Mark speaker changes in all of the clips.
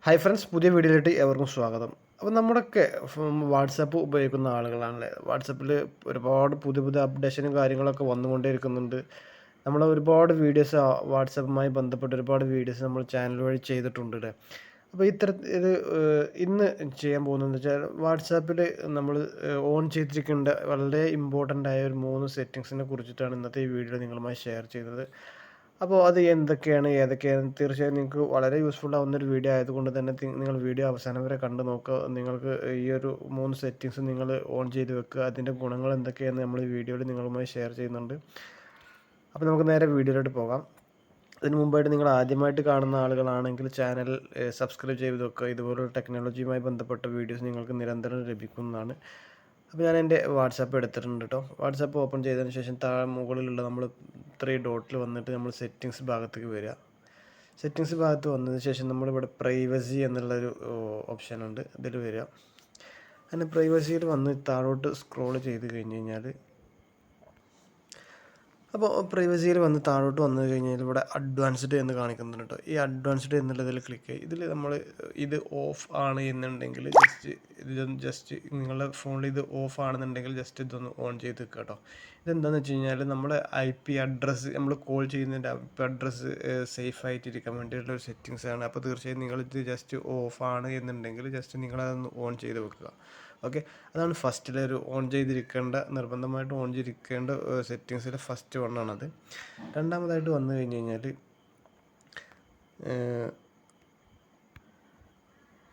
Speaker 1: Hi friends, പുതിയ വീഡിയോയിലേക്ക് ഏവർക്കും സ്വാഗതം. അപ്പോൾ നമ്മുടെയൊക്കെ വാട്സാപ്പ് ഉപയോഗിക്കുന്ന ആളുകളാണല്ലേ. വാട്സാപ്പിൽ ഒരുപാട് പുതിയ പുതിയ അപ്ഡേഷനും കാര്യങ്ങളൊക്കെ വന്നുകൊണ്ടേയിരിക്കുന്നുണ്ട്. നമ്മൾ ഒരുപാട് വീഡിയോസ് വാട്സാപ്പുമായി ബന്ധപ്പെട്ട് ഒരുപാട് വീഡിയോസ് നമ്മൾ ചാനൽ വഴി ചെയ്തിട്ടുണ്ട് ഇവിടെ. അപ്പോൾ ഇത് ഇന്ന് ചെയ്യാൻ പോകുന്നതെന്ന് വെച്ചാൽ വാട്സാപ്പിൽ നമ്മൾ ഓൺ ചെയ്തിരിക്കേണ്ട വളരെ ഇമ്പോർട്ടൻ്റ് ആയ ഒരു 3 സെറ്റിങ്സിനെ കുറിച്ചിട്ടാണ് ഇന്നത്തെ ഈ വീഡിയോ നിങ്ങളുമായി ഷെയർ ചെയ്യുന്നത്. അപ്പോൾ അത് എന്തൊക്കെയാണ് ഏതൊക്കെയാണ് തീർച്ചയായും നിങ്ങൾക്ക് വളരെ യൂസ്ഫുൾ ആവുന്നൊരു വീഡിയോ ആയതുകൊണ്ട് തന്നെ നിങ്ങൾ വീഡിയോ അവസാനം വരെ കണ്ടു നോക്കുക. നിങ്ങൾക്ക് ഈ ഒരു 3 സെറ്റിങ്സ് നിങ്ങൾ ഓൺ ചെയ്ത് വെക്കുക. അതിൻ്റെ ഗുണങ്ങൾ എന്തൊക്കെയാണെന്ന് നമ്മൾ ഈ വീഡിയോയിൽ നിങ്ങളുമായി ഷെയർ ചെയ്യുന്നുണ്ട്. അപ്പോൾ നമുക്ക് നേരെ വീഡിയോയിലോട്ട് പോകാം. അതിന് മുമ്പായിട്ട് നിങ്ങൾ ആദ്യമായിട്ട് കാണുന്ന ആളുകളാണെങ്കിൽ ചാനൽ സബ്സ്ക്രൈബ് ചെയ്ത് വെക്കുക. ഇതുപോലുള്ള ടെക്നോളജിയുമായി ബന്ധപ്പെട്ട വീഡിയോസ് നിങ്ങൾക്ക് നിരന്തരം ലഭിക്കുന്നതാണ്. അപ്പോൾ ഞാൻ എൻ്റെ വാട്സാപ്പ് എടുത്തിട്ടുണ്ട് കേട്ടോ. വാട്സാപ്പ് ഓപ്പൺ ചെയ്തതിന് ശേഷം മുകളിലുള്ള നമ്മൾ 3 ഡോട്ടിൽ വന്നിട്ട് നമ്മൾ സെറ്റിങ്സ് ഭാഗത്തേക്ക് വരിക. സെറ്റിങ്സ് ഭാഗത്ത് വന്നതിന് ശേഷം നമ്മളിവിടെ പ്രൈവസി എന്നുള്ളൊരു ഓപ്ഷൻ ഉണ്ട്, ഇതിൽ വരിക. അങ്ങനെ പ്രൈവസിയിൽ വന്ന് താഴോട്ട് സ്ക്രോൾ ചെയ്ത് കഴിഞ്ഞ് കഴിഞ്ഞാൽ അപ്പോൾ പ്രൈവസിയിൽ വന്ന് താഴോട്ട് വന്നു കഴിഞ്ഞാൽ ഇവിടെ അഡ്വാൻസ്ഡ് എന്ന് കാണിക്കുന്നുണ്ട് കേട്ടോ. ഈ അഡ്വാൻസ്ഡ് എന്നുള്ളതിൽ ക്ലിക്ക് ചെയ്യുക. ഇതിൽ നമ്മൾ ഇത് ഓഫ് ആണ് എന്നുണ്ടെങ്കിൽ ജസ്റ്റ് നിങ്ങളുടെ ഫോണിൽ ഇത് ഓഫ് ആണെന്നുണ്ടെങ്കിൽ ജസ്റ്റ് ഇതൊന്ന് ഓൺ ചെയ്ത് വെക്കുക കേട്ടോ. ഇതെന്താണെന്ന് വെച്ച് കഴിഞ്ഞാൽ നമ്മുടെ IP അഡ്രസ്സ് നമ്മൾ കോൾ ചെയ്യുന്നതിൻ്റെ IP അഡ്രസ്സ് സേഫ് ആയിട്ടിരിക്കാൻ വേണ്ടിയിട്ടുള്ള ഒരു സെറ്റിങ്സ് ആണ്. അപ്പോൾ തീർച്ചയായും നിങ്ങളിത് ജസ്റ്റ് ഓഫ് ആണ് എന്നുണ്ടെങ്കിൽ ജസ്റ്റ് നിങ്ങളതൊന്ന് ഓൺ ചെയ്ത് വെക്കുക. ഓക്കെ, അതാണ് ഫസ്റ്റിലെ ഒരു ഓൺ ചെയ്തിരിക്കേണ്ട, നിർബന്ധമായിട്ട് ഓൺ ചെയ്തിരിക്കേണ്ട സെറ്റിങ്സിലെ ഫസ്റ്റ് വണ്ണാണത്. രണ്ടാമതായിട്ട് വന്നു കഴിഞ്ഞ് കഴിഞ്ഞാൽ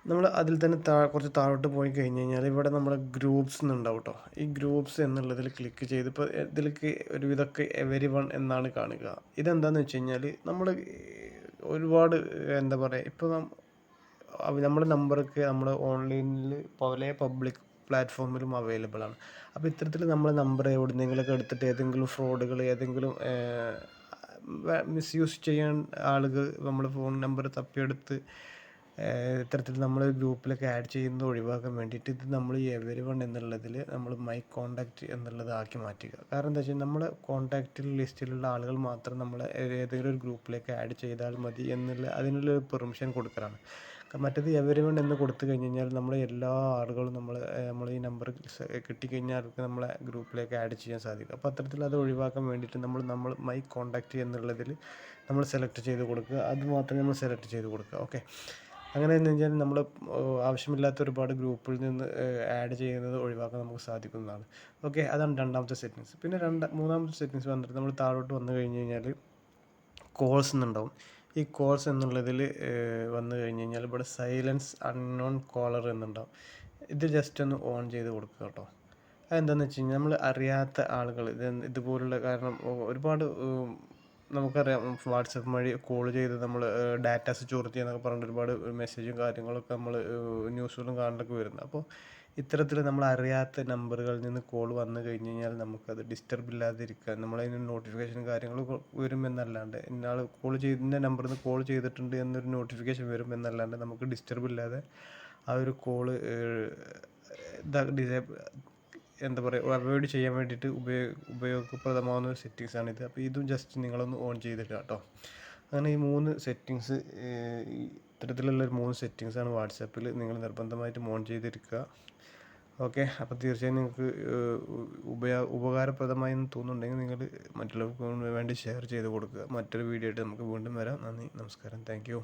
Speaker 1: നമ്മൾ അതിൽ തന്നെ കുറച്ച് താഴോട്ട് പോയി കഴിഞ്ഞ് കഴിഞ്ഞാൽ ഇവിടെ നമ്മുടെ ഗ്രൂപ്പ്സ് എന്നുണ്ടാവും കേട്ടോ. ഈ ഗ്രൂപ്പ്സ് എന്നുള്ളതിൽ ക്ലിക്ക് ചെയ്ത് ഇപ്പോൾ ഇതിലേക്ക് ഒരുവിധമൊക്കെ എവരി വൺ എന്നാണ് കാണുക. ഇതെന്താണെന്ന് വെച്ച് കഴിഞ്ഞാൽ നമ്മൾ ഒരുപാട് എന്താ പറയുക, ഇപ്പോൾ നമ്മുടെ നമ്പറൊക്കെ നമ്മൾ ഓൺലൈനിൽ പല പബ്ലിക് പ്ലാറ്റ്ഫോമിലും അവൈലബിൾ ആണ്. അപ്പോൾ ഇത്തരത്തിൽ നമ്മൾ നമ്പർ എവിടുന്നെങ്കിലൊക്കെ എടുത്തിട്ട് ഏതെങ്കിലും ഫ്രോഡുകൾ, ഏതെങ്കിലും മിസ്യൂസ് ചെയ്യാൻ ആളുകൾ നമ്മുടെ ഫോൺ നമ്പർ തപ്പിയെടുത്ത് ഇത്തരത്തിൽ നമ്മൾ ഗ്രൂപ്പിലൊക്കെ ആഡ് ചെയ്യുന്നത് ഒഴിവാക്കാൻ വേണ്ടിയിട്ട് ഇത് നമ്മൾ എവരി വൺ എന്നുള്ളതിൽ നമ്മൾ മൈ കോൺടാക്റ്റ് എന്നുള്ളത് ആക്കി മാറ്റുക. കാരണം എന്താ വെച്ചാൽ നമ്മുടെ കോൺടാക്റ്റിൽ ലിസ്റ്റിലുള്ള ആളുകൾ മാത്രം നമ്മൾ ഏതെങ്കിലും ഒരു ഗ്രൂപ്പിലേക്ക് ആഡ് ചെയ്താൽ മതി എന്നുള്ള അതിനുള്ള പെർമിഷൻ കൊടുക്കലാണ്. മറ്റേത് എവരി വൺ എന്ന് കൊടുത്തു കഴിഞ്ഞ് കഴിഞ്ഞാൽ നമ്മളെ എല്ലാ ആളുകളും നമ്മൾ ഈ നമ്പർ കിട്ടിക്കഴിഞ്ഞാൽ അവർക്ക് നമ്മളെ ഗ്രൂപ്പിലേക്ക് ആഡ് ചെയ്യാൻ സാധിക്കും. അപ്പോൾ അത്തരത്തിൽ അത് ഒഴിവാക്കാൻ വേണ്ടിയിട്ട് നമ്മൾ മൈ കോൺടാക്റ്റ് എന്നുള്ളതിൽ നമ്മൾ സെലക്ട് ചെയ്ത് കൊടുക്കുക. അത് മാത്രമേ നമ്മൾ സെലക്ട് ചെയ്ത് കൊടുക്കുക. ഓക്കെ, അങ്ങനെ എന്ന് വെച്ചാൽ നമ്മൾ ആവശ്യമില്ലാത്ത ഒരുപാട് ഗ്രൂപ്പിൽ നിന്ന് ആഡ് ചെയ്യുന്നത് ഒഴിവാക്കാൻ നമുക്ക് സാധിക്കുന്നതാണ്. ഓക്കെ, അതാണ് രണ്ടാമത്തെ സെറ്റിങ്സ്. പിന്നെ മൂന്നാമത്തെ സെറ്റിങ്സ് വന്നിട്ട് നമ്മൾ താഴോട്ട് വന്നു കഴിഞ്ഞ് കഴിഞ്ഞാൽ കോൾസ് എന്നുണ്ടാവും. ഈ കോൾസ് എന്നുള്ളതിൽ വന്നു കഴിഞ്ഞ് കഴിഞ്ഞാൽ ഇവിടെ സൈലൻസ് അൺനോൺ കോളർ എന്നുണ്ടാവും. ഇത് ജസ്റ്റ് ഒന്ന് ഓൺ ചെയ്ത് കൊടുക്കുക കേട്ടോ. അതെന്താണെന്ന് വെച്ച് കഴിഞ്ഞാൽ നമ്മൾ അറിയാത്ത ആളുകൾ ഇതുപോലുള്ള, കാരണം ഒരുപാട് നമുക്കറിയാം വാട്സപ്പ് വഴി കോൾ ചെയ്ത് നമ്മൾ ഡാറ്റാസ് ചോർത്തി എന്നൊക്കെ പറഞ്ഞിട്ട് ഒരുപാട് മെസ്സേജും കാര്യങ്ങളൊക്കെ നമ്മൾ ന്യൂസുകളും കാണലൊക്കെ വരുന്നത്. അപ്പോൾ ഇത്തരത്തിൽ നമ്മൾ അറിയാത്ത നമ്പറുകളിൽ നിന്ന് കോൾ വന്നു കഴിഞ്ഞ് കഴിഞ്ഞാൽ നമുക്കത് ഡിസ്റ്റർബ് ഇല്ലാതിരിക്കാൻ നമ്മളതിന് നോട്ടിഫിക്കേഷൻ കാര്യങ്ങൾ വരുമെന്നല്ലാണ്ട് ഇന്നാൾ ഇന്ന നമ്പറിൽ നിന്ന് കോൾ ചെയ്തിട്ടുണ്ട് എന്നൊരു നോട്ടിഫിക്കേഷൻ വരുമെന്നല്ലാണ്ട് നമുക്ക് ഡിസ്റ്റർബ് ഇല്ലാതെ ആ ഒരു കോള് എന്താ പറയുക അവോയ്ഡ് ചെയ്യാൻ വേണ്ടിയിട്ട് ഉപയോഗപ്രദമാകുന്ന ഒരു സെറ്റിങ്സാണിത്. അപ്പോൾ ഇതും ജസ്റ്റ് നിങ്ങളൊന്ന് ഓൺ ചെയ്തിടുക കേട്ടോ. അങ്ങനെ ഈ 3 സെറ്റിങ്സ്, ഇത്തരത്തിലുള്ള 3 സെറ്റിങ്സാണ് വാട്സാപ്പിൽ നിങ്ങൾ നിർബന്ധമായിട്ടും ഓൺ ചെയ്തിരിക്കുക. ഓക്കെ, അപ്പോൾ തീർച്ചയായും നിങ്ങൾക്ക് ഉപകാരപ്രദമായി എന്ന് തോന്നുന്നുണ്ടെങ്കിൽ നിങ്ങൾ മറ്റുള്ളവർക്ക് വേണ്ടി ഷെയർ ചെയ്ത് കൊടുക്കുക. മറ്റൊരു വീഡിയോ ആയിട്ട് നമുക്ക് വീണ്ടും വരാം. നന്ദി, നമസ്കാരം, താങ്ക് യു.